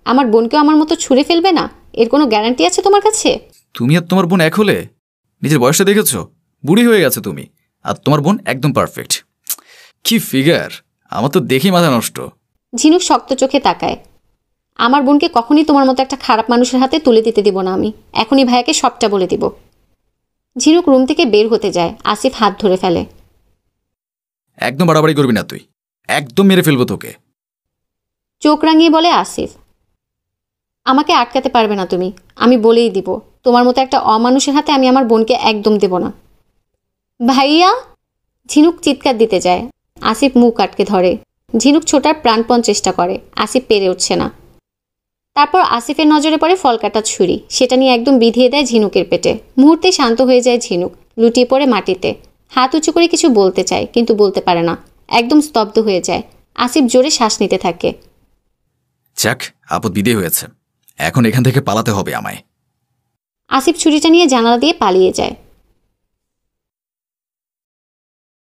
আমার বোনকেও আমার মতো ছুঁড়ে ফেলবে না? এর কোনো গ্যারান্টি আছে তোমার কাছে? তুমি আর তোমার বোন এক হলে? নিজের বয়সটা দেখেছো? বুড়ি হয়ে গেছে তুমি, আর তোমার বোন একদম পারফেক্ট। কি ফিগার! আমার তো দেখেই মাথা নষ্ট। ঝিনুক শক্ত চোখে তাকায়। আমার বোনকে কখনই তোমার মতো একটা খারাপ মানুষের হাতে তুলে দিতে দিব না আমি। এখনই ভাইয়াকে সবটা বলে দিব। ঝিনুক রুম থেকে বের হতে যায়, আসিফ হাত ধরে ফেলে। একদম বাড়াবাড়ি করবি না তুই, একদম মেরে ফেলবো তোকে। চোখ রাঙিয়ে বলে আসিফ, আমাকে আটকাতে পারবে না তুমি। আমি বলেই দিব, তোমার মতো একটা অমানুষের হাতে আমি আমার বোনকে একদম দেব না। ভাইয়া! ঝিনুক চিৎকার দিতে যায়। আসিফ মুখ আটকে ধরে। ঝিনুক ছোটার প্রাণপণ চেষ্টা করে, আসিফ পেরে উঠছে না। তারপর আসিফের নজরে পড়ে ফল কাটা ছুরি, সেটা নিয়ে একদম বিধিয়ে দেয় ঝিনুকের পেটে। মুহূর্তে শান্ত হয়ে যায় ঝিনুক, লুটিয়ে পড়ে মাটিতে। হাত উঁচু করে কিছু বলতে চায়, কিন্তু বলতে পারে না, একদম স্তব্ধ হয়ে যায়। আসিফ জোরে শ্বাস নিতে থাকে। যাক, আপদ বিদেয় হয়েছে, এখন এখান থেকে পালাতে হবে আমায়। আসিফ ছুরিটা নিয়ে জানালা দিয়ে পালিয়ে যায়।